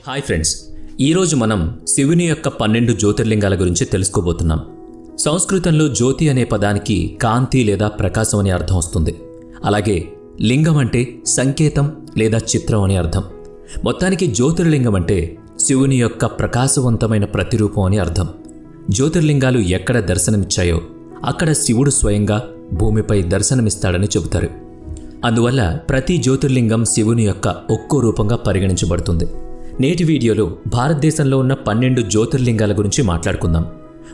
Hi friends, ఈరోజు మనం శివుని యొక్క 12 జ్యోతిర్లింగాల గురించి తెలుసుకోబోతున్నాం. సంస్కృతంలో జ్యోతి అనే పదానికి కాంతి లేదా ప్రకాశం అనే అర్థం వస్తుంది. అలాగే లింగం అంటే సంకేతం లేదా చిత్రం అనే అర్థం. మొత్తానికి జ్యోతిర్లింగం అంటే శివుని యొక్క ప్రకాశవంతమైన ప్రతిరూపం అని అర్థం. జ్యోతిర్లింగాలు ఎక్కడ దర్శనమిచ్చాయో అక్కడ శివుడు స్వయంగా భూమిపై దర్శనమిస్తాడని చెబుతారు. అందువల్ల ప్రతి జ్యోతిర్లింగం శివుని యొక్క ఒక్కో రూపంగా పరిగణించబడుతుంది. నేటి వీడియోలో భారతదేశంలో ఉన్న 12 జ్యోతిర్లింగాల గురించి మాట్లాడుకుందాం.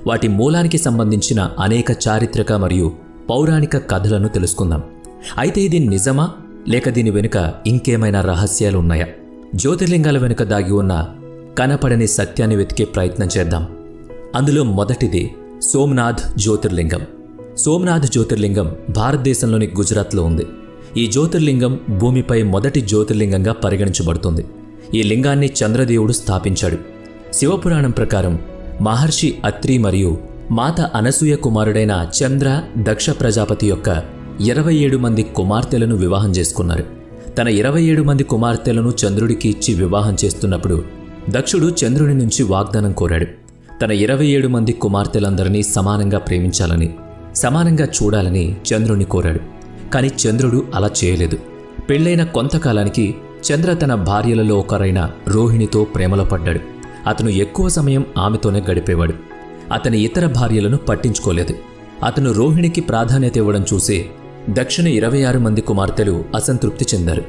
వాటి మూలానికి సంబంధించిన అనేక చారిత్రక మరియు పౌరాణిక కథలను తెలుసుకుందాం. అయితే ఇది నిజమా లేక దీని వెనుక ఇంకేమైనా రహస్యాలు ఉన్నాయా? జ్యోతిర్లింగాల వెనుక దాగి ఉన్న కనపడని సత్యాన్ని వెతికే ప్రయత్నం చేద్దాం. అందులో మొదటిది సోమనాథ్ జ్యోతిర్లింగం. సోమనాథ్ జ్యోతిర్లింగం భారతదేశంలోని గుజరాత్లో ఉంది. ఈ జ్యోతిర్లింగం భూమిపై మొదటి జ్యోతిర్లింగంగా పరిగణించబడుతుంది. ఈ లింగాన్ని చంద్రదేవుడు స్థాపించాడు. శివపురాణం ప్రకారం మహర్షి అత్రి మరియు మాత అనసూయ కుమారుడైన చంద్ర దక్ష ప్రజాపతి యొక్క 27 మంది కుమార్తెలను వివాహం చేసుకున్నారు. తన 27 మంది కుమార్తెలను చంద్రుడికి ఇచ్చి వివాహం చేస్తున్నప్పుడు దక్షుడు చంద్రుని నుంచి వాగ్దానం కోరాడు. తన 27 మంది కుమార్తెలందరినీ సమానంగా ప్రేమించాలని, సమానంగా చూడాలని చంద్రుని కోరాడు. కానీ చంద్రుడు అలా చేయలేదు. పెళ్లైన కొంతకాలానికి చంద్ర తన భార్యలలో ఒకరైన రోహిణితో ప్రేమలో పడ్డాడు. అతను ఎక్కువ సమయం ఆమెతోనే గడిపేవాడు. అతని ఇతర భార్యలను పట్టించుకోలేదు. అతను రోహిణికి ప్రాధాన్యత ఇవ్వడం చూసి దక్షిణ 26 మంది కుమార్తెలు అసంతృప్తి చెందారు.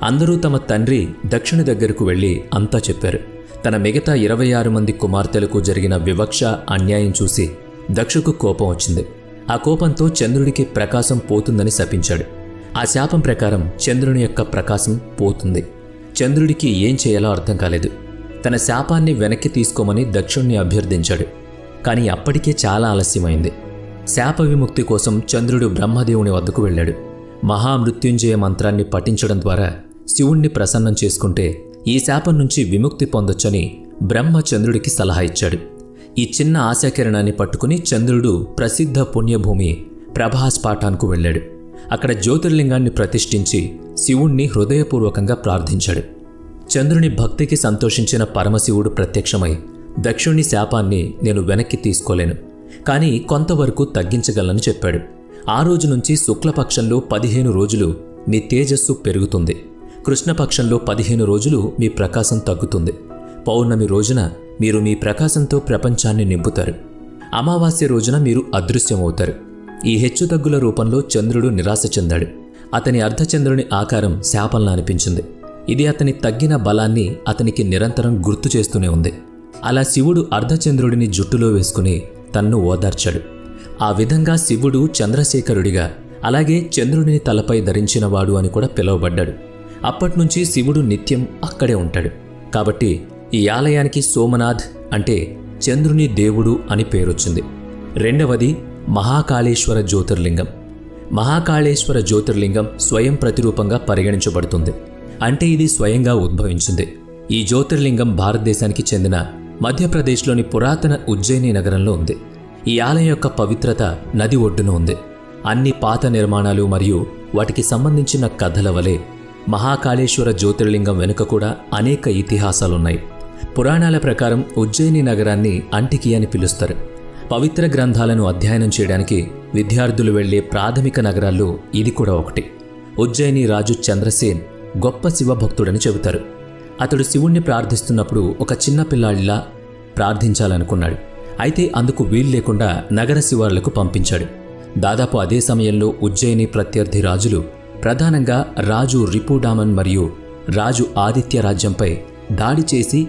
అందరూ తమ తండ్రి దక్షిణ దగ్గరకు వెళ్లి అంతా చెప్పారు. తన మిగతా 26 మంది కుమార్తెలకు జరిగిన వివక్ష, అన్యాయం చూసి దక్షుకు కోపం వచ్చింది. ఆ కోపంతో చంద్రుడికి ప్రకాశం పోతుందని శపించాడు. ఆ శాపం ప్రకారం చంద్రుని యొక్క ప్రకాశం పోతుంది. చంద్రుడికి ఏం చేయాలో అర్థం కాలేదు. తన శాపాన్ని వెనక్కి తీసుకోమని దక్షుణ్ణి అభ్యర్థించాడు. కానీ అప్పటికే చాలా ఆలస్యమైంది. శాప విముక్తి కోసం చంద్రుడు బ్రహ్మదేవుని వద్దకు వెళ్ళాడు. మహామృత్యుంజయ మంత్రాన్ని పఠించడం ద్వారా శివుణ్ణి ప్రసన్నం చేసుకుంటే ఈ శాపం నుంచి విముక్తి పొందొచ్చని బ్రహ్మ చంద్రుడికి సలహా ఇచ్చాడు. ఈ చిన్న ఆశాకిరణాన్ని పట్టుకుని చంద్రుడు ప్రసిద్ధ పుణ్యభూమి ప్రభాస్పాటాన్కు వెళ్ళాడు. అక్కడ జ్యోతిర్లింగాన్ని ప్రతిష్ఠించి శివుణ్ణి హృదయపూర్వకంగా ప్రార్థించాడు. చంద్రుని భక్తికి సంతోషించిన పరమశివుడు ప్రత్యక్షమై దక్షుణ్ణి శాపాన్ని నేను వెనక్కి తీసుకోలేను, కానీ కొంతవరకు తగ్గించగలను చెప్పాడు. ఆ రోజు నుంచి శుక్లపక్షంలో 15 రోజులు మీ తేజస్సు పెరుగుతుంది. కృష్ణపక్షంలో 15 రోజులు మీ ప్రకాశం తగ్గుతుంది. పౌర్ణమి రోజున మీరు మీ ప్రకాశంతో ప్రపంచాన్ని నింపుతారు. అమావాస్య రోజున మీరు అదృశ్యమవుతారు. ఈ హెచ్చుతగ్గుల రూపంలో చంద్రుడు నిరాశ చెందాడు. అతని అర్ధచంద్రుని ఆకారం శాపంలా అనిపించింది. ఇది అతని తగ్గిన బలాన్ని అతనికి నిరంతరం గుర్తు చేస్తూనే ఉంది. అలా శివుడు అర్ధచంద్రుడిని జుట్టులో వేసుకుని తన్ను ఓదార్చాడు. ఆ విధంగా శివుడు చంద్రశేఖరుడిగా, అలాగే చంద్రుడిని తలపై ధరించినవాడు అని కూడా పిలువబడ్డాడు. అప్పట్నుంచి శివుడు నిత్యం అక్కడే ఉంటాడు. కాబట్టి ఈ ఆలయానికి సోమనాథ్ అంటే చంద్రుని దేవుడు అని పేరొచ్చింది. రెండవది మహాకాళేశ్వర జ్యోతిర్లింగం. మహాకాళేశ్వర జ్యోతిర్లింగం స్వయం ప్రతిరూపంగా పరిగణించబడుతుంది. అంటే ఇది స్వయంగా ఉద్భవించింది. ఈ జ్యోతిర్లింగం భారతదేశానికి చెందిన మధ్యప్రదేశ్లోని పురాతన ఉజ్జయిని నగరంలో ఉంది. ఈ ఆలయం యొక్క పవిత్రత నది ఒడ్డున ఉంది. అన్ని పాత నిర్మాణాలు మరియు వాటికి సంబంధించిన కథల వలె మహాకాళేశ్వర జ్యోతిర్లింగం వెనుక కూడా అనేక ఇతిహాసాలున్నాయి. పురాణాల ప్రకారం ఉజ్జయిని నగరాన్ని అంటికి అని పిలుస్తారు. పవిత్ర గ్రంథాలను అధ్యయనం చేయడానికి విద్యార్థులు వెళ్లే ప్రాథమిక నగరాల్లో ఇది కూడా ఒకటి. ఉజ్జయిని రాజు చంద్రసేన్ గొప్ప శివభక్తుడని చెబుతారు. అతడు శివుణ్ణి ప్రార్థిస్తున్నప్పుడు ఒక చిన్న పిల్లాడిలా ప్రార్థించాలనుకున్నాడు. అయితే అందుకు వీలు లేకుండా నగర శివార్లకు పంపించాడు. దాదాపు అదే సమయంలో ఉజ్జయిని ప్రత్యర్థి రాజులు, ప్రధానంగా రాజు రిపుడామన్ మరియు రాజు ఆదిత్య రాజ్యంపై దాడి చేసి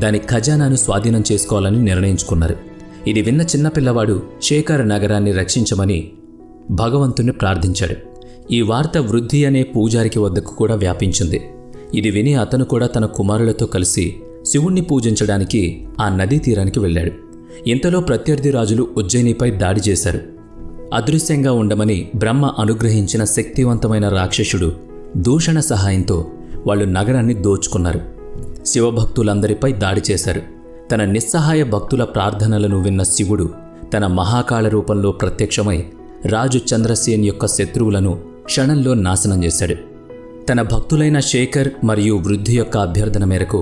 దాని ఖజానాను స్వాధీనం చేసుకోవాలని నిర్ణయించుకున్నారు. ఇది విన్న చిన్నపిల్లవాడు శేఖర్ నగరాన్ని రక్షించమని భగవంతుని ప్రార్థించాడు. ఈ వార్త వృద్ధి అనే పూజారికి వద్దకు కూడా వ్యాపించింది. ఇది విని అతను కూడా తన కుమారులతో కలిసి శివుణ్ణి పూజించడానికి ఆ నదీ తీరానికి వెళ్ళాడు. ఇంతలో ప్రత్యర్థి రాజులు ఉజ్జయినిపై దాడి చేశారు. అదృశ్యంగా ఉండమని బ్రహ్మ అనుగ్రహించిన శక్తివంతమైన రాక్షసుడు దూషణ సహాయంతో వాళ్ళు నగరాన్ని దోచుకున్నారు. శివభక్తులందరిపై దాడి చేశారు. తన నిస్సహాయ భక్తుల ప్రార్థనలను విన్న శివుడు తన మహాకాళ రూపంలో ప్రత్యక్షమై రాజు చంద్రసేన్ యొక్క శత్రువులను క్షణంలో నాశనం చేశాడు. తన భక్తులైన శేఖర్ మరియు వృద్ధి యొక్క అభ్యర్థన మేరకు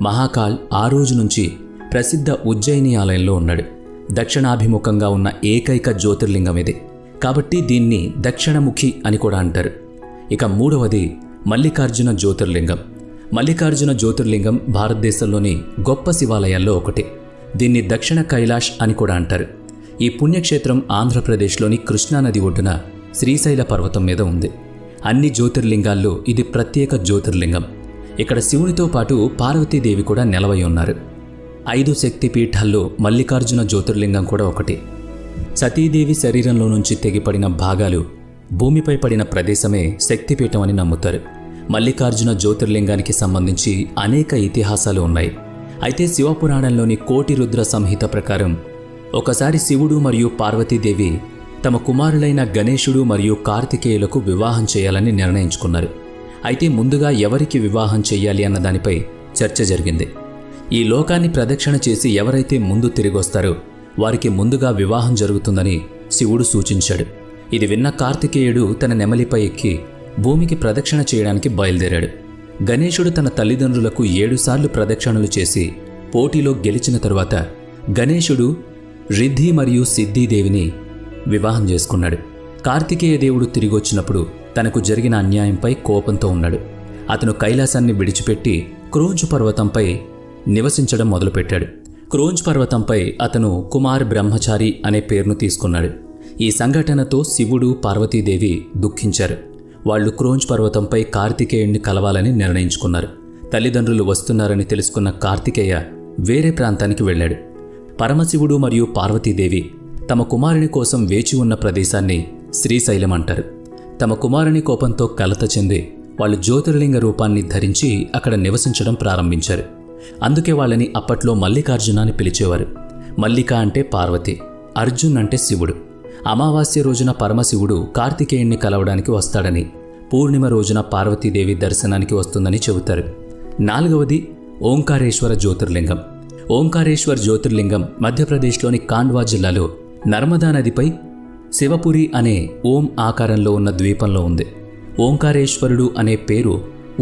మహాకాల్ ఆ రోజు నుంచి ప్రసిద్ధ ఉజ్జయిని ఆలయంలో ఉన్నాడు. దక్షిణాభిముఖంగా ఉన్న ఏకైక జ్యోతిర్లింగం ఇది. కాబట్టి దీన్ని దక్షిణముఖి అని కూడా అంటారు. ఇక మూడవది మల్లికార్జున జ్యోతిర్లింగం. మల్లికార్జున జ్యోతిర్లింగం భారతదేశంలోని గొప్ప శివాలయాల్లో ఒకటి. దీన్ని దక్షిణ కైలాష్ అని కూడా అంటారు. ఈ పుణ్యక్షేత్రం ఆంధ్రప్రదేశ్లోని కృష్ణానది ఒడ్డున శ్రీశైల పర్వతం మీద ఉంది. అన్ని జ్యోతిర్లింగాల్లో ఇది ప్రత్యేక జ్యోతిర్లింగం. ఇక్కడ శివునితో పాటు పార్వతీదేవి కూడా నెలవై ఉన్నారు. 5 శక్తిపీఠాల్లో మల్లికార్జున జ్యోతిర్లింగం కూడా ఒకటి. సతీదేవి శరీరంలో నుంచి తెగిపడిన భాగాలు భూమిపై పడిన ప్రదేశమే శక్తిపీఠం అని నమ్ముతారు. మల్లికార్జున జ్యోతిర్లింగానికి సంబంధించి అనేక ఇతిహాసాలు ఉన్నాయి. అయితే శివపురాణంలోని కోటి రుద్ర సంహిత ప్రకారం ఒకసారి శివుడు మరియు పార్వతీదేవి తమ కుమారులైన గణేశుడు మరియు కార్తికేయులకు వివాహం చేయాలని నిర్ణయించుకున్నారు. అయితే ముందుగా ఎవరికి వివాహం చేయాలి అన్న దానిపై చర్చ జరిగింది. ఈ లోకాన్ని ప్రదక్షిణ చేసి ఎవరైతే ముందు తిరిగొస్తారో వారికి ముందుగా వివాహం జరుగుతుందని శివుడు సూచించాడు. ఇది విన్న కార్తికేయుడు తన నెమలిపై ఎక్కి భూమికి ప్రదక్షిణ చేయడానికి బయలుదేరాడు. గణేశుడు తన తల్లిదండ్రులకు 7 సార్లు ప్రదక్షిణలు చేసి పోటీలో గెలిచిన తరువాత గణేశుడు రిద్ధి మరియు సిద్ధిదేవిని వివాహం చేసుకున్నాడు. కార్తికేయ దేవుడు తిరిగొచ్చినప్పుడు తనకు జరిగిన అన్యాయంపై కోపంతో ఉన్నాడు. అతను కైలాసాన్ని విడిచిపెట్టి క్రోంచ్ పర్వతంపై నివసించడం మొదలుపెట్టాడు. క్రోంచ్ పర్వతంపై అతను కుమార్ బ్రహ్మచారి అనే పేరును తీసుకున్నాడు. ఈ సంఘటనతో శివుడు పార్వతీదేవి దుఃఖించారు. వాళ్లు క్రోంచ్ పర్వతంపై కార్తికేయుణ్ణి కలవాలని నిర్ణయించుకున్నారు. తల్లిదండ్రులు వస్తున్నారని తెలుసుకున్న కార్తికేయ వేరే ప్రాంతానికి వెళ్ళాడు. పరమశివుడు మరియు పార్వతీదేవి తమ కుమారుని కోసం వేచి ఉన్న ప్రదేశాన్ని శ్రీశైలం అంటారు. తమ కుమారుని కోపంతో కలత చెంది వాళ్ళు జ్యోతిర్లింగ రూపాన్ని ధరించి అక్కడ నివసించడం ప్రారంభించారు. అందుకే వాళ్ళని అప్పట్లో మల్లికార్జున అని పిలిచేవారు. మల్లిక అంటే పార్వతి, అర్జున్ అంటే శివుడు. అమావాస్య రోజున పరమశివుడు కార్తికేయుణ్ణి కలవడానికి వస్తాడని, పూర్ణిమ రోజున పార్వతీదేవి దర్శనానికి వస్తుందని చెబుతారు. 4వది ఓంకారేశ్వర జ్యోతిర్లింగం. ఓంకారేశ్వర్ జ్యోతిర్లింగం మధ్యప్రదేశ్లోని కాండ్వా జిల్లాలో నర్మదా నదిపై శివపురి అనే ఓం ఆకారంలో ఉన్న ద్వీపంలో ఉంది. ఓంకారేశ్వరుడు అనే పేరు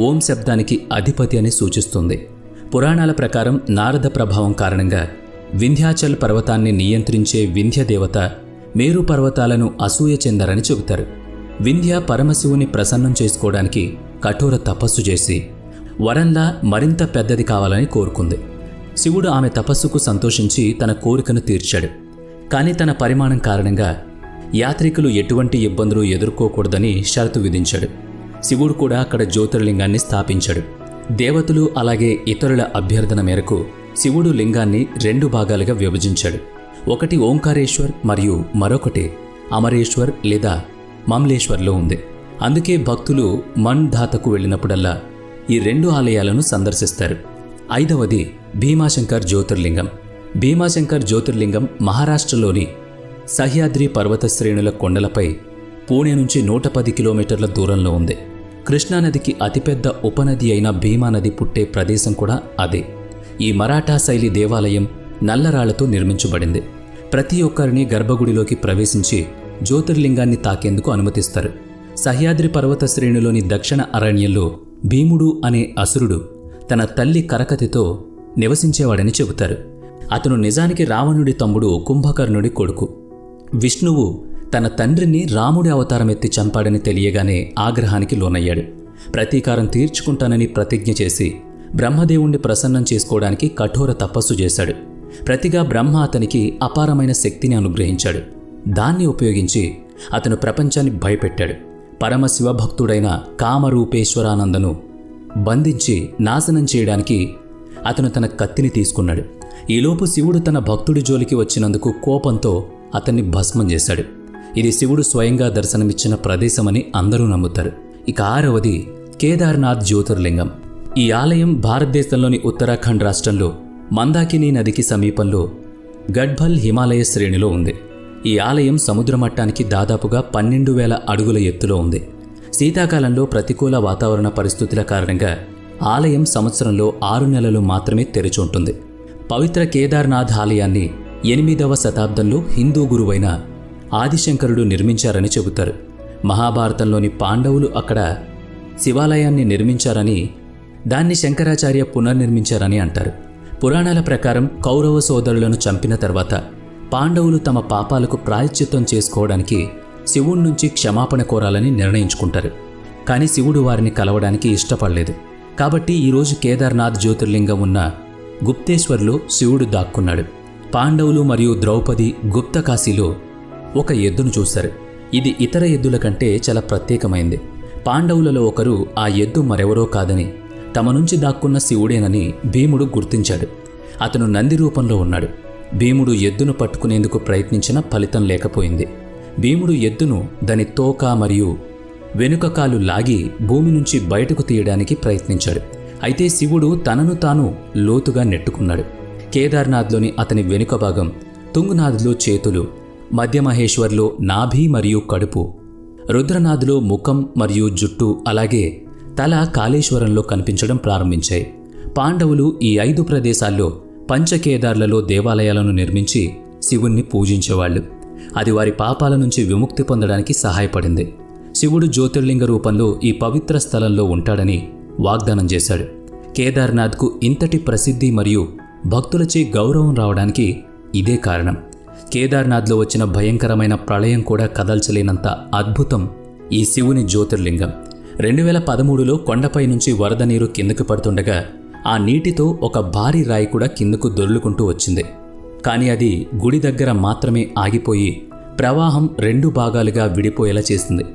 ఓం శబ్దానికి అధిపతి అని సూచిస్తుంది. పురాణాల ప్రకారం నారద ప్రభావం కారణంగా వింధ్యాచల్ పర్వతాన్ని నియంత్రించే వింధ్య దేవత మేరు పర్వతాలను అసూయ చెందారని చెబుతారు. వింధ్య పరమశివుని ప్రసన్నం చేసుకోవడానికి కఠోర తపస్సు చేసి వరంలా మరింత పెద్దది కావాలని కోరుకుంది. శివుడు ఆమె తపస్సుకు సంతోషించి తన కోరికను తీర్చాడు. కానీ తన పరిమాణం కారణంగా యాత్రికులు ఎటువంటి ఇబ్బందులు ఎదుర్కోకూడదని షరతు విధించాడు. శివుడు కూడా అక్కడ జ్యోతిర్లింగాన్ని స్థాపించాడు. దేవతలు అలాగే ఇతరుల అభ్యర్థన మేరకు శివుడు లింగాన్ని 2 భాగాలుగా విభజించాడు. ఒకటి ఓంకారేశ్వర్ మరియు మరొకటి అమరేశ్వర్ లేదా మమ్లేశ్వర్లో ఉంది. అందుకే భక్తులు మన్ ధాతకు వెళ్ళినప్పుడల్లా ఈ 2 ఆలయాలను సందర్శిస్తారు. 5వది భీమాశంకర్ జ్యోతిర్లింగం. భీమాశంకర్ జ్యోతిర్లింగం మహారాష్ట్రలోని సహ్యాద్రి పర్వత శ్రేణుల కొండలపై పూణే నుంచి 110 కిలోమీటర్ల దూరంలో ఉంది. కృష్ణానదికి అతిపెద్ద ఉపనది అయిన భీమానది పుట్టే ప్రదేశం కూడా అదే. ఈ మరాఠా శైలి దేవాలయం నల్లరాళ్లతో నిర్మించబడింది. ప్రతి ఒక్కరిని గర్భగుడిలోకి ప్రవేశించి జ్యోతిర్లింగాన్ని తాకేందుకు అనుమతిస్తారు. సహ్యాద్రి పర్వత శ్రేణులోని దక్షిణ అరణ్యంలో భీముడు అనే అసురుడు తన తల్లి కరకతితో నివసించేవాడని చెబుతారు. అతను నిజానికి రావణుడి తమ్ముడు కుంభకర్ణుడి కొడుకు. విష్ణువు తన తండ్రిని రాముడి అవతారమెత్తి చంపాడని తెలియగానే ఆగ్రహానికి లోనయ్యాడు. ప్రతీకారం తీర్చుకుంటానని ప్రతిజ్ఞ చేసి బ్రహ్మదేవుణ్ణి ప్రసన్నం చేసుకోవడానికి కఠోర తపస్సు చేశాడు. ప్రతిగా బ్రహ్మ అతనికి అపారమైన శక్తిని అనుగ్రహించాడు. దాన్ని ఉపయోగించి అతను ప్రపంచాన్ని భయపెట్టాడు. పరమశివభక్తుడైన కామరూపేశ్వరానందను బంధించి నాశనం చేయడానికి అతను తన కత్తిని తీసుకున్నాడు. ఈలోపు శివుడు తన భక్తుడి జోలికి వచ్చినందుకు కోపంతో అతన్ని భస్మం చేశాడు. ఇది శివుడు స్వయంగా దర్శనమిచ్చిన ప్రదేశమని అందరూ నమ్ముతారు. ఇక 6వది కేదార్నాథ్ జ్యోతిర్లింగం. ఈ ఆలయం భారతదేశంలోని ఉత్తరాఖండ్ రాష్ట్రంలో మందాకిని నదికి సమీపంలో గడ్భల్ హిమాలయ శ్రేణిలో ఉంది. ఈ ఆలయం సముద్ర మట్టానికి దాదాపుగా 12,000 అడుగుల ఎత్తులో ఉంది. శీతాకాలంలో ప్రతికూల వాతావరణ పరిస్థితుల కారణంగా ఆలయం సంవత్సరంలో 6 నెలలు మాత్రమే తెరిచి ఉంటుంది. పవిత్ర కేదార్నాథ్ ఆలయాన్ని 8వ శతాబ్దంలో హిందూ గురువైన ఆదిశంకరుడు నిర్మించారని చెబుతారు. మహాభారతంలోని పాండవులు అక్కడ శివాలయాన్ని నిర్మించారని దాన్ని శంకరాచార్య పునర్నిర్మించారని అంటారు. పురాణాల ప్రకారం కౌరవ సోదరులను చంపిన తర్వాత పాండవులు తమ పాపాలకు ప్రాయశ్చిత్తం చేసుకోవడానికి శివుడి నుంచి క్షమాపణ కోరాలని నిర్ణయించుకుంటారు. కానీ శివుడు వారిని కలవడానికి ఇష్టపడలేదు. కాబట్టి ఈరోజు కేదార్నాథ్ జ్యోతిర్లింగం ఉన్న గుప్తేశ్వర్లో శివుడు దాక్కున్నాడు. పాండవులు మరియు ద్రౌపది గుప్తకాశీలో ఒక ఎద్దును చూశారు. ఇది ఇతర ఎద్దుల కంటే చాలా ప్రత్యేకమైంది. పాండవులలో ఒకరు ఆ ఎద్దు మరెవరో కాదని, తమ నుంచి దాక్కున్న శివుడేనని భీముడు గుర్తించాడు. అతను నంది రూపంలో ఉన్నాడు. భీముడు ఎద్దును పట్టుకునేందుకు ప్రయత్నించినా ఫలితం లేకపోయింది. భీముడు ఎద్దును దాని తోక మరియు వెనుక కాలు లాగి భూమి నుంచి బయటకు తీయడానికి ప్రయత్నించాడు. అయితే శివుడు తనను తాను లోతుగా నెట్టుకున్నాడు. కేదార్నాథ్లోని అతని వెనుక భాగం, తుంగనాథ్లో చేతులు, మధ్యమహేశ్వర్లో నాభి మరియు కడుపు, రుద్రనాథ్లో ముఖం మరియు జుట్టు, అలాగే తల కాళేశ్వరంలో కనిపించడం ప్రారంభించాయి. పాండవులు ఈ 5 ప్రదేశాల్లో పంచకేదార్లలో దేవాలయాలను నిర్మించి శివుణ్ణి పూజించేవాళ్లు. అది వారి పాపాల నుంచి విముక్తి పొందడానికి సహాయపడింది. శివుడు జ్యోతిర్లింగ రూపంలో ఈ పవిత్ర స్థలంలో ఉంటాడని వాగ్దానం చేశాడు. కేదార్నాథ్కు ఇంతటి ప్రసిద్ధి మరియు భక్తులచే గౌరవం రావడానికి ఇదే కారణం. కేదార్నాథ్లో వచ్చిన భయంకరమైన ప్రళయం కూడా కదల్చలేనంత అద్భుతం ఈ శివుని జ్యోతిర్లింగం. 2013లో కొండపై నుంచి వరద నీరు కిందకు పడుతుండగా ఆ నీటితో ఒక భారీ రాయి కూడా కిందకు దొర్లుకుంటూ వచ్చింది. కానీ అది గుడి దగ్గర మాత్రమే ఆగిపోయి ప్రవాహం 2 భాగాలుగా విడిపోయేలా చేసింది.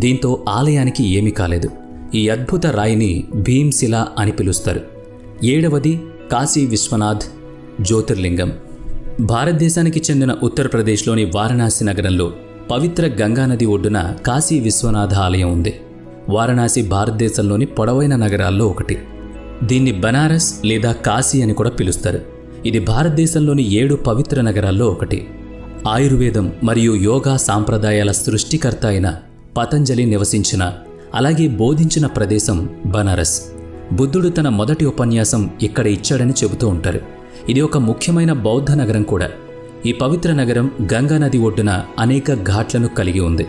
దీంతో ఆలయానికి ఏమీ కాలేదు. ఈ అద్భుత రాయిని భీమ్శిల అని పిలుస్తారు. 7వది కాశీ విశ్వనాథ్ జ్యోతిర్లింగం. భారతదేశానికి చెందిన ఉత్తరప్రదేశ్లోని వారణాసి నగరంలో పవిత్ర గంగానది ఒడ్డున కాశీ విశ్వనాథ ఆలయం ఉంది. వారణాసి భారతదేశంలోని పొడవైన నగరాల్లో ఒకటి. దీన్ని బనారస్ లేదా కాశీ అని కూడా పిలుస్తారు. ఇది భారతదేశంలోని 7 పవిత్ర నగరాల్లో ఒకటి. ఆయుర్వేదం మరియు యోగా సాంప్రదాయాల సృష్టికర్త అయిన పతంజలి నివసించిన, అలాగే బోధించిన ప్రదేశం బనారస్. బుద్ధుడు తన మొదటి ఉపన్యాసం ఇక్కడ ఇచ్చాడని చెబుతూ ఉంటారు. ఇది ఒక ముఖ్యమైన బౌద్ధ నగరం కూడా. ఈ పవిత్ర నగరం గంగా నది ఒడ్డున అనేక ఘాట్లను కలిగి ఉంది.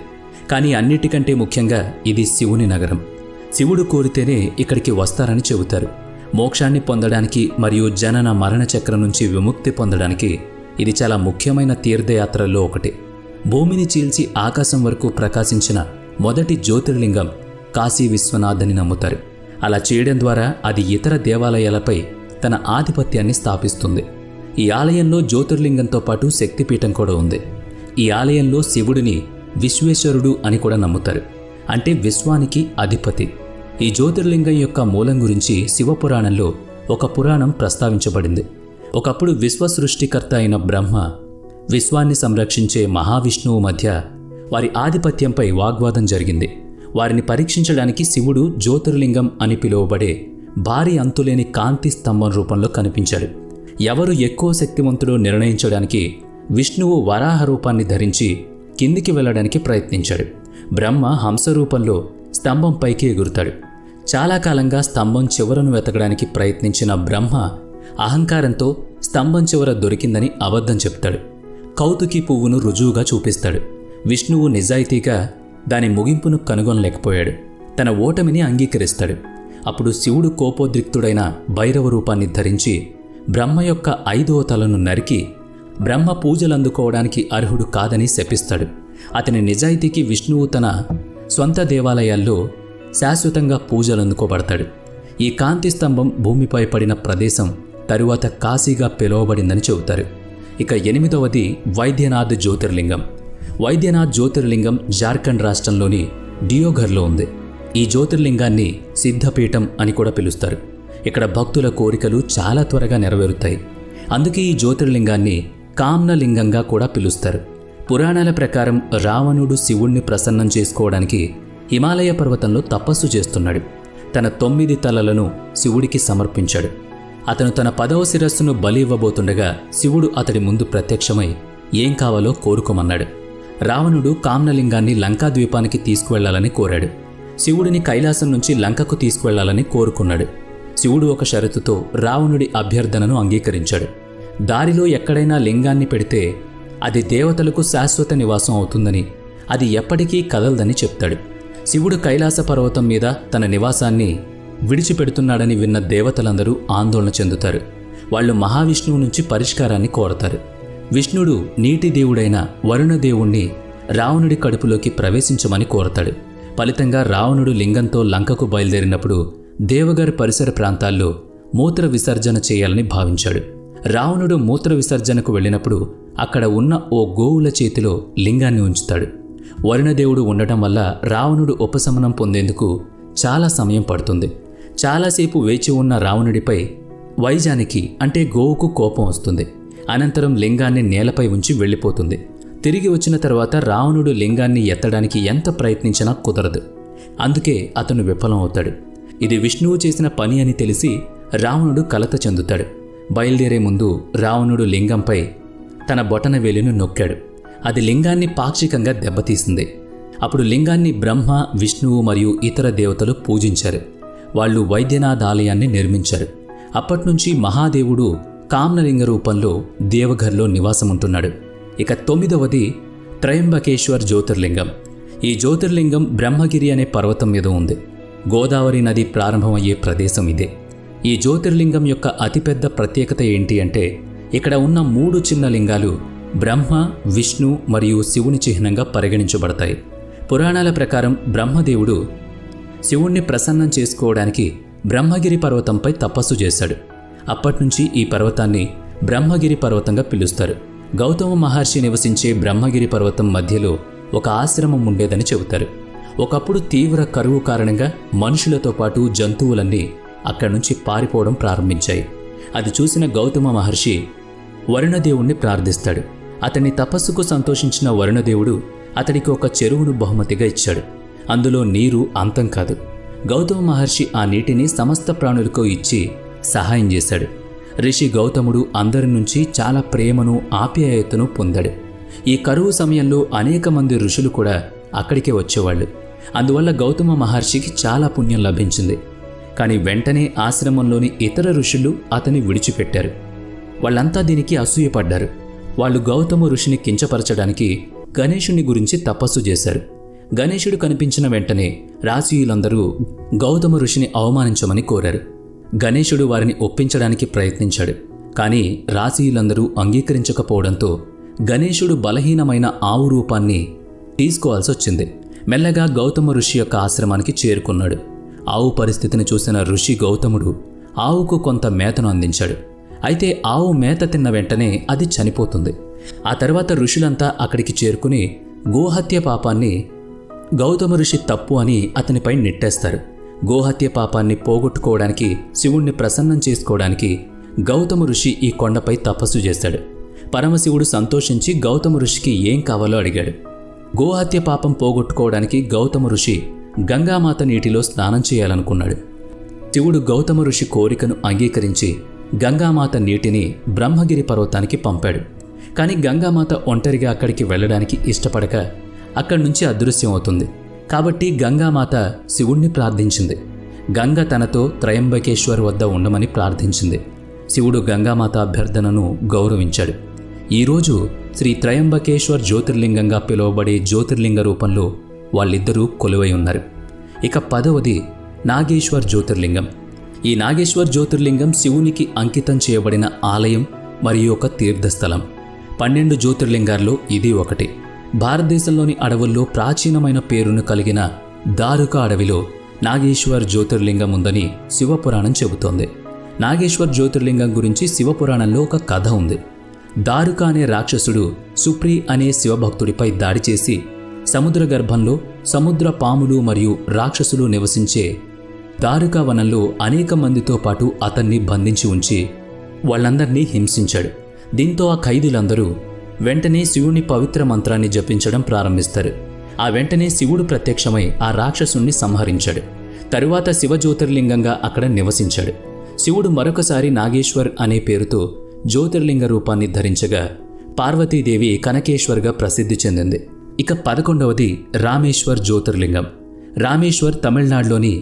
కానీ అన్నిటికంటే ముఖ్యంగా ఇది శివుని నగరం. శివుడు కోరితేనే ఇక్కడికి వస్తారని చెబుతారు. మోక్షాన్ని పొందడానికి మరియు జనన మరణ చక్రం నుంచి విముక్తి పొందడానికి ఇది చాలా ముఖ్యమైన తీర్థయాత్రల్లో ఒకటి. భూమిని చీల్చి ఆకాశం వరకు ప్రకాశించిన మొదటి జ్యోతిర్లింగం కాశీ విశ్వనాథ్ అని నమ్ముతారు. అలా చేయడం ద్వారా అది ఇతర దేవాలయాలపై తన ఆధిపత్యాన్ని స్థాపిస్తుంది. ఈ ఆలయంలో జ్యోతిర్లింగంతో పాటు శక్తిపీఠం కూడా ఉంది. ఈ ఆలయంలో శివుడిని విశ్వేశ్వరుడు అని కూడా నమ్ముతారు, అంటే విశ్వానికి అధిపతి. ఈ జ్యోతిర్లింగం యొక్క మూలం గురించి శివపురాణంలో ఒక పురాణం ప్రస్తావించబడింది. ఒకప్పుడు విశ్వ సృష్టికర్త అయిన బ్రహ్మ, విశ్వాన్ని సంరక్షించే మహావిష్ణువు మధ్య వారి ఆధిపత్యంపై వాగ్వాదం జరిగింది. వారిని పరీక్షించడానికి శివుడు జ్యోతిర్లింగం అని పిలువబడే భారీ అంతులేని కాంతి స్తంభం రూపంలో కనిపించాడు. ఎవరు ఎక్కువ శక్తివంతుడో నిర్ణయించడానికి విష్ణువు వరాహ రూపాన్ని ధరించి కిందికి వెళ్ళడానికి ప్రయత్నించాడు. బ్రహ్మ హంస రూపంలో స్తంభం పైకి ఎగురుతాడు. చాలా కాలంగా స్తంభం చివరను వెతకడానికి ప్రయత్నించిన బ్రహ్మ అహంకారంతో స్తంభం చివర దొరికిందని అబద్ధం చెప్తాడు. కౌతుకి పువ్వును రుజువుగా చూపిస్తాడు. విష్ణువు నిజాయితీగా దాని ముగింపును కనుగొనలేకపోయాడు. తన ఓటమిని అంగీకరిస్తాడు. అప్పుడు శివుడు కోపోద్రిక్తుడైన భైరవ రూపాన్ని ధరించి బ్రహ్మ యొక్క 5వ తలను నరికి బ్రహ్మ పూజలందుకోవడానికి అర్హుడు కాదని శపిస్తాడు. అతని నిజాయితీకి విష్ణువు తన స్వంత దేవాలయాల్లో శాశ్వతంగా పూజలందుకోబడతాడు. ఈ కాంతి స్తంభం భూమిపై పడిన ప్రదేశం తరువాత కాశీగా పిలువబడిందని చెబుతారు. ఇక 8వది వైద్యనాథ్ జ్యోతిర్లింగం. వైద్యనాథ్ జ్యోతిర్లింగం జార్ఖండ్ రాష్ట్రంలోని డియోఘర్లో ఉంది. ఈ జ్యోతిర్లింగాన్ని సిద్ధపీఠం అని కూడా పిలుస్తారు. ఇక్కడ భక్తుల కోరికలు చాలా త్వరగా నెరవేరుతాయి. అందుకే ఈ జ్యోతిర్లింగాన్ని కామ్నలింగంగా కూడా పిలుస్తారు. పురాణాల ప్రకారం రావణుడు శివుణ్ణి ప్రసన్నం చేసుకోవడానికి హిమాలయ పర్వతంలో తపస్సు చేస్తున్నాడు. తన 9 తలలను శివుడికి సమర్పించాడు. అతను తన 10వ శిరస్సును బలి ఇవ్వబోతుండగా శివుడు అతడి ముందు ప్రత్యక్షమై ఏం కావాలో కోరుకోమన్నాడు. రావణుడు కామ్నలింగాన్ని లంకాద్వీపానికి తీసుకువెళ్లాలని కోరాడు. శివుడిని కైలాసం నుంచి లంకకు తీసుకువెళ్లాలని కోరుకున్నాడు. శివుడు ఒక షరతుతో రావణుడి అభ్యర్థనను అంగీకరించాడు. దారిలో ఎక్కడైనా లింగాన్ని పెడితే అది దేవతలకు శాశ్వత నివాసం అవుతుందని, అది ఎప్పటికీ కదలదని చెప్తాడు. శివుడు కైలాస పర్వతం మీద తన నివాసాన్ని విడిచిపెడుతున్నాడని విన్న దేవతలందరూ ఆందోళన చెందుతారు. వాళ్ళు మహావిష్ణువు నుంచి పరిష్కారాన్ని కోరతారు. విష్ణుడు నీటి దేవుడైన వరుణదేవుణ్ణి రావణుడి కడుపులోకి ప్రవేశించమని కోరతాడు. ఫలితంగా రావణుడు లింగంతో లంకకు బయలుదేరినప్పుడు దేవగర్ పరిసర ప్రాంతాల్లో మూత్ర విసర్జన చేయాలని భావించాడు. రావణుడు మూత్ర విసర్జనకు వెళ్ళినప్పుడు అక్కడ ఉన్న ఓ గోవుల చేతిలో లింగాన్ని ఉంచుతాడు. వరుణదేవుడు ఉండటం వల్ల రావణుడు ఉపశమనం పొందేందుకు చాలా సమయం పడుతుంది. చాలాసేపు వేచి ఉన్న రావణుడిపై వైజానికి అంటే గోవుకు కోపం వస్తుంది. అనంతరం లింగాన్ని నేలపై ఉంచి వెళ్ళిపోతుంది. తిరిగి వచ్చిన తర్వాత రావణుడు లింగాన్ని ఎత్తడానికి ఎంత ప్రయత్నించినా కుదరదు. అందుకే అతను విఫలం అవుతాడు. ఇది విష్ణువు చేసిన పని అని తెలిసి రావణుడు కలత చెందుతాడు. బయలుదేరే ముందు రావణుడు లింగంపై తన బొటన వేలును నొక్కాడు. అది లింగాన్ని పాక్షికంగా దెబ్బతీసింది. అప్పుడు లింగాన్ని బ్రహ్మ, విష్ణువు మరియు ఇతర దేవతలు పూజించారు. వాళ్ళు వైద్యనాథ్ ఆలయాన్ని నిర్మించారు. అప్పట్నుంచి మహాదేవుడు కామ్నలింగ రూపంలో దేవఘర్లో నివాసముంటున్నాడు. ఇక 9వది త్రయంబకేశ్వర్ జ్యోతిర్లింగం. ఈ జ్యోతిర్లింగం బ్రహ్మగిరి అనే పర్వతం మీద ఉంది. గోదావరి నది ప్రారంభమయ్యే ప్రదేశం ఇదే. ఈ జ్యోతిర్లింగం యొక్క అతిపెద్ద ప్రత్యేకత ఏంటి అంటే ఇక్కడ ఉన్న 3 చిన్న లింగాలు బ్రహ్మ, విష్ణు మరియు శివుని చిహ్నంగా పరిగణించబడతాయి. పురాణాల ప్రకారం బ్రహ్మదేవుడు శివుణ్ణి ప్రసన్నం చేసుకోవడానికి బ్రహ్మగిరి పర్వతంపై తపస్సు చేశాడు. అప్పట్నుంచి ఈ పర్వతాన్ని బ్రహ్మగిరి పర్వతంగా పిలుస్తారు. గౌతమ మహర్షి నివసించే బ్రహ్మగిరి పర్వతం మధ్యలో ఒక ఆశ్రమం ఉండేదని చెబుతారు. ఒకప్పుడు తీవ్ర కరువు కారణంగా మనుషులతో పాటు జంతువులన్నీ అక్కడి నుంచి పారిపోవడం ప్రారంభించాయి. అది చూసిన గౌతమ మహర్షి వరుణదేవుణ్ణి ప్రార్థిస్తాడు. అతని తపస్సుకు సంతోషించిన వరుణదేవుడు అతడికి ఒక చెరువును బహుమతిగా ఇచ్చాడు. అందులో నీరు అంతం కాదు. గౌతమ మహర్షి ఆ నీటిని సమస్త ప్రాణులకు ఇచ్చి సహాయం చేశాడు. ఋషి గౌతముడు అందరి నుంచి చాలా ప్రేమను, ఆప్యాయతను పొందాడు. ఈ కరువు సమయంలో అనేక మంది ఋషులు కూడా అక్కడికే వచ్చేవాళ్ళు. అందువల్ల గౌతమ మహర్షికి చాలా పుణ్యం లభించింది. కానీ వెంటనే ఆశ్రమంలోని ఇతర ఋషులు అతన్ని విడిచిపెట్టారు. వాళ్ళంతా దీనికి అసూయపడ్డారు. వాళ్ళు గౌతమ ఋషిని కించపరచడానికి గణేశుని గురించి తపస్సు చేశారు. గణేశుడు కనిపించిన వెంటనే రాశీయులందరూ గౌతమ ఋషిని అవమానించమని కోరారు. గణేశుడు వారిని ఒప్పించడానికి ప్రయత్నించాడు. కానీ రాశీయులందరూ అంగీకరించకపోవడంతో గణేశుడు బలహీనమైన ఆవు రూపాన్ని తీసుకోవాల్సి వచ్చింది. మెల్లగా గౌతమ ఋషి యొక్క ఆశ్రమానికి చేరుకున్నాడు. ఆవు పరిస్థితిని చూసిన ఋషి గౌతముడు ఆవుకు కొంత మేతను అందించాడు. అయితే ఆవు మేత తిన్న వెంటనే అది చనిపోతుంది. ఆ తర్వాత ఋషులంతా అక్కడికి చేరుకుని గోహత్య పాపాన్ని గౌతమ ఋషి తప్పు అని అతనిపై నెట్టేస్తారు. గోహత్య పాపాన్ని పోగొట్టుకోవడానికి, శివుణ్ణి ప్రసన్నం చేసుకోవడానికి గౌతమ ఋషి ఈ కొండపై తపస్సు చేశాడు. పరమశివుడు సంతోషించి గౌతమ ఋషికి ఏం కావాలో అడిగాడు. గోహత్య పాపం పోగొట్టుకోవడానికి గౌతమ ఋషి గంగామాత నీటిలో స్నానం చేయాలనుకున్నాడు. శివుడు గౌతమ ఋషి కోరికను అంగీకరించి గంగామాత నీటిని బ్రహ్మగిరి పర్వతానికి పంపాడు. కానీ గంగామాత ఒంటరిగా అక్కడికి వెళ్ళడానికి ఇష్టపడక అక్కడి నుంచి అదృశ్యం అవుతుంది. కాబట్టి గంగామాత శివుణ్ణి ప్రార్థించింది. గంగ తనతో త్రయంబకేశ్వర్ వద్ద ఉండమని ప్రార్థించింది. శివుడు గంగామాత అభ్యర్థనను గౌరవించాడు. ఈరోజు శ్రీ త్రయంబకేశ్వర్ జ్యోతిర్లింగంగా పిలువబడే జ్యోతిర్లింగ రూపంలో వాళ్ళిద్దరూ కొలువై ఉన్నారు. ఇక 10వది నాగేశ్వర్ జ్యోతిర్లింగం. ఈ నాగేశ్వర్ జ్యోతిర్లింగం శివునికి అంకితం చేయబడిన ఆలయం మరియు ఒక తీర్థస్థలం. 12 జ్యోతిర్లింగాల్లో ఇది ఒకటి. భారతదేశంలోని అడవుల్లో ప్రాచీనమైన పేరును కలిగిన దారుక అడవిలో నాగేశ్వర్ జ్యోతిర్లింగం ఉందని శివపురాణం చెబుతోంది. నాగేశ్వర్ జ్యోతిర్లింగం గురించి శివపురాణంలో ఒక కథ ఉంది. దారుక అనే రాక్షసుడు సుప్రి అనే శివభక్తుడిపై దాడి చేసి సముద్ర గర్భంలో సముద్ర పాములు మరియు రాక్షసులు నివసించే దారుకా వనంలో అనేక మందితో పాటు అతన్ని బంధించి ఉంచి వాళ్ళందరినీ హింసించాడు. దీంతో ఆ ఖైదీలందరూ వెంటనే శివుని పవిత్ర మంత్రాన్ని జపించడం ప్రారంభిస్తారు. ఆ వెంటనే శివుడు ప్రత్యక్షమై ఆ రాక్షసుణ్ణి సంహరించాడు. తరువాత శివ జ్యోతిర్లింగంగా అక్కడ నివసించాడు. శివుడు మరొకసారి నాగేశ్వర్ అనే పేరుతో జ్యోతిర్లింగ రూపాన్ని ధరించగా పార్వతీదేవి కనకేశ్వర్గా ప్రసిద్ధి చెందింది. ఇక 11వది రామేశ్వర్ జ్యోతిర్లింగం. రామేశ్వర్ తమిళనాడులోని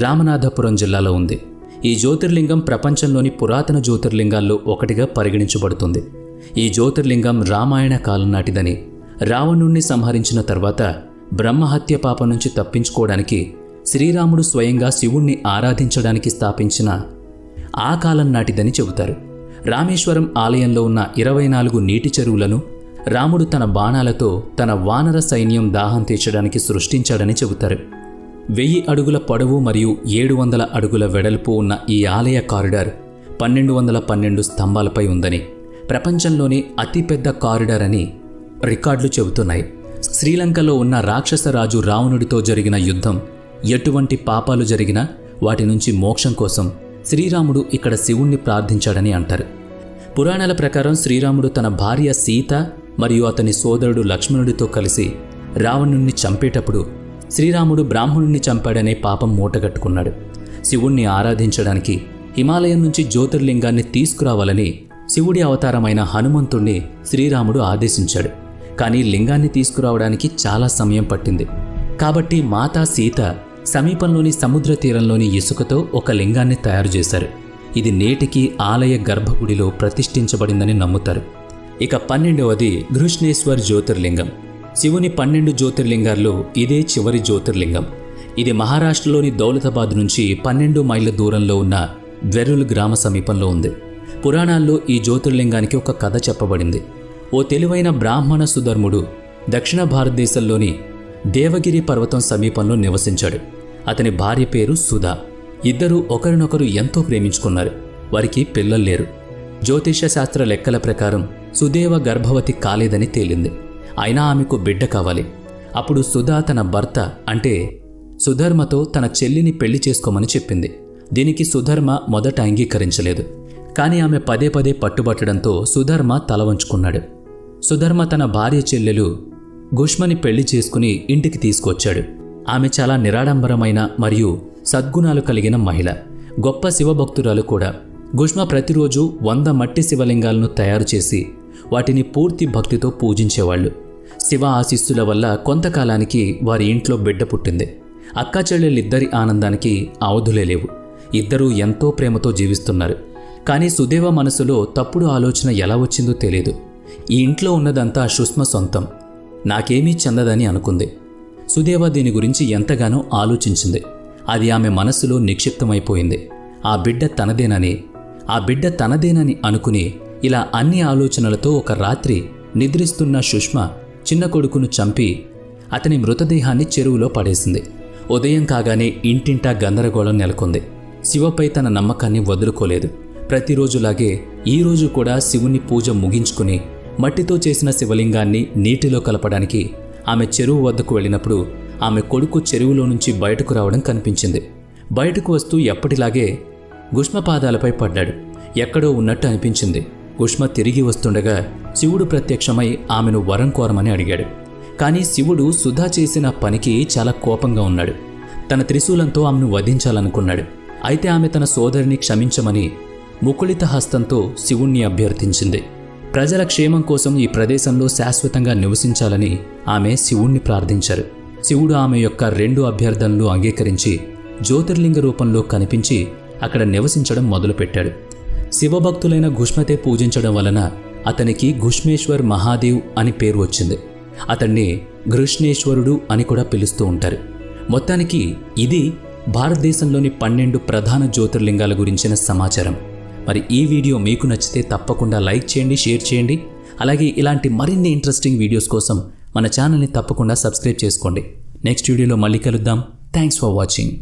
రామనాథపురం జిల్లాలో ఉంది. ఈ జ్యోతిర్లింగం ప్రపంచంలోని పురాతన జ్యోతిర్లింగాల్లో ఒకటిగా పరిగణించబడుతుంది. ఈ జ్యోతిర్లింగం రామాయణ కాలం నాటిదని, రావణుణ్ణి సంహరించిన తర్వాత బ్రహ్మహత్య పాపం నుంచి తప్పించుకోవడానికి శ్రీరాముడు స్వయంగా శివుణ్ణి ఆరాధించడానికి స్థాపించిన ఆ కాలం నాటిదని చెబుతారు. రామేశ్వరం ఆలయంలో ఉన్న 24 నీటి చెరువులను రాముడు తన బాణాలతో తన వానర సైన్యం దాహం తీర్చడానికి సృష్టించాడని చెబుతారు. 1000 అడుగుల పొడవు మరియు 700 అడుగుల వెడల్పు ఉన్న ఈ ఆలయ కారిడార్ 1212 స్తంభాలపై ఉందని, ప్రపంచంలోనే అతిపెద్ద కారిడార్ అని రికార్డులు చెబుతున్నాయి. శ్రీలంకలో ఉన్న రాక్షస రాజు రావణుడితో జరిగిన యుద్ధం, ఎటువంటి పాపాలు జరిగినా వాటి నుంచి మోక్షం కోసం శ్రీరాముడు ఇక్కడ శివుణ్ణి ప్రార్థించాడని అంటారు. పురాణాల ప్రకారం శ్రీరాముడు తన భార్య సీత మరియు అతని సోదరుడు లక్ష్మణుడితో కలిసి రావణుణ్ణి చంపేటప్పుడు శ్రీరాముడు బ్రాహ్మణుణ్ణి చంపాడనే పాపం మూటగట్టుకున్నాడు. శివుణ్ణి ఆరాధించడానికి హిమాలయం నుంచి జ్యోతిర్లింగాన్ని తీసుకురావాలని శివుడి అవతారమైన హనుమంతుణ్ణి శ్రీరాముడు ఆదేశించాడు. కానీ లింగాన్ని తీసుకురావడానికి చాలా సమయం పట్టింది. కాబట్టి మాతా సీత సమీపంలోని సముద్ర తీరంలోని ఇసుకతో ఒక లింగాన్ని తయారు చేశారు. ఇది నేటికి ఆలయ గర్భగుడిలో ప్రతిష్ఠించబడిందని నమ్ముతారు. ఇక 12వది ఘృష్ణేశ్వర్ జ్యోతిర్లింగం. శివుని 12 జ్యోతిర్లింగాల్లో ఇదే చివరి జ్యోతిర్లింగం. ఇది మహారాష్ట్రలోని దౌలతాబాద్ నుంచి 12 మైళ్ళ దూరంలో ఉన్న వెరుల్ గ్రామ సమీపంలో ఉంది. పురాణాల్లో ఈ జ్యోతిర్లింగానికి ఒక కథ చెప్పబడింది. ఓ తెలివైన బ్రాహ్మణ సుధర్ముడు దక్షిణ భారతదేశంలోని దేవగిరి పర్వతం సమీపంలో నివసించాడు. అతని భార్య పేరు సుధా. ఇద్దరూ ఒకరినొకరు ఎంతో ప్రేమించుకున్నారు. వారికి పిల్లలు లేరు. జ్యోతిష శాస్త్ర లెక్కల ప్రకారం సుదేవ గర్భవతి కాలేదని తేలింది. అయినా ఆమెకు బిడ్డ కావాలి. అప్పుడు సుధా తన భర్త అంటే సుధర్మతో తన చెల్లిని పెళ్లి చేసుకోమని చెప్పింది. దీనికి సుధర్మ మొదట అంగీకరించలేదు. కానీ ఆమె పదే పదే పట్టుబట్టడంతో సుధర్మ తల వంచుకున్నాడు. సుధర్మ తన భార్య చెల్లెలు గుష్మని పెళ్లి చేసుకుని ఇంటికి తీసుకొచ్చాడు. ఆమె చాలా నిరాడంబరమైన మరియు సద్గుణాలు కలిగిన మహిళ, గొప్ప శివభక్తురాలు కూడా. గుష్మ ప్రతిరోజు 100 మట్టి శివలింగాలను తయారు చేసి వాటిని పూర్తి భక్తితో పూజించేవాళ్లు. శివ ఆశీస్సుల వల్ల కొంతకాలానికి వారి ఇంట్లో బిడ్డ పుట్టింది. అక్కా చెల్లెలిద్దరి ఆనందానికి అవధులే లేవు. ఇద్దరూ ఎంతో ప్రేమతో జీవిస్తున్నారు. కానీ సుదేవ మనసులో తప్పుడు ఆలోచన ఎలా వచ్చిందో తెలియదు. ఈ ఇంట్లో ఉన్నదంతా సుష్మ సొంతం, నాకేమీ చెందదని అనుకుంది. సుదేవ దీని గురించి ఎంతగానో ఆలోచించింది. అది ఆమె మనస్సులో నిక్షిప్తమైపోయింది. ఆ బిడ్డ తనదేనని అనుకుని ఇలా అన్ని ఆలోచనలతో ఒక రాత్రి నిద్రిస్తున్న సుష్మ చిన్న కొడుకును చంపి అతని మృతదేహాన్ని చెరువులో పడేసింది. ఉదయం కాగానే ఇంటింటా గందరగోళం నెలకొంది. శివపై తన నమ్మకాన్ని వదులుకోలేదు. ప్రతిరోజులాగే ఈరోజు కూడా శివుని పూజ ముగించుకుని మట్టితో చేసిన శివలింగాన్ని నీటిలో కలపడానికి ఆమె చెరువు వద్దకు వెళ్ళినప్పుడు ఆమె కొడుకు చెరువులో నుంచి బయటకు రావడం కనిపించింది. బయటకు వస్తూ ఎప్పటిలాగే గుష్మ పాదాలపై పడ్డాడు. ఎక్కడో ఉన్నట్టు అనిపించింది. గుష్మ తిరిగి వస్తుండగా శివుడు ప్రత్యక్షమై ఆమెను వరం కోరమని అడిగాడు. కానీ శివుడు సుధా చేసిన పనికి చాలా కోపంగా ఉన్నాడు. తన త్రిశూలంతో ఆమెను వధించాలనుకున్నాడు. అయితే ఆమె తన సోదరిని క్షమించమని ముకుళిత హస్తంతో శివుణ్ణి అభ్యర్థించింది. ప్రజల క్షేమం కోసం ఈ ప్రదేశంలో శాశ్వతంగా నివసించాలని ఆమె శివుణ్ణి ప్రార్థించారు. శివుడు ఆమె యొక్క 2 అభ్యర్థనలు అంగీకరించి జ్యోతిర్లింగ రూపంలో కనిపించి అక్కడ నివసించడం మొదలుపెట్టాడు. శివభక్తులైన గుష్మతే పూజించడం వలన అతనికి ఘుష్మేశ్వర్ మహాదేవ్ అని పేరు వచ్చింది. అతన్ని ఘృష్ణేశ్వరుడు అని కూడా పిలుస్తూ ఉంటారు. మొత్తానికి ఇది భారతదేశంలోని 12 ప్రధాన జ్యోతిర్లింగాల గురించిన సమాచారం. మరి ఈ వీడియో మీకు నచ్చితే తప్పకుండా లైక్ చేయండి, షేర్ చేయండి. అలాగే ఇలాంటి మరిన్ని ఇంట్రెస్టింగ్ వీడియోస్ కోసం మన ఛానల్ని తప్పకుండా సబ్స్క్రైబ్ చేసుకోండి. నెక్స్ట్ వీడియోలో మళ్ళీ కలుద్దాం. Thanks for watching.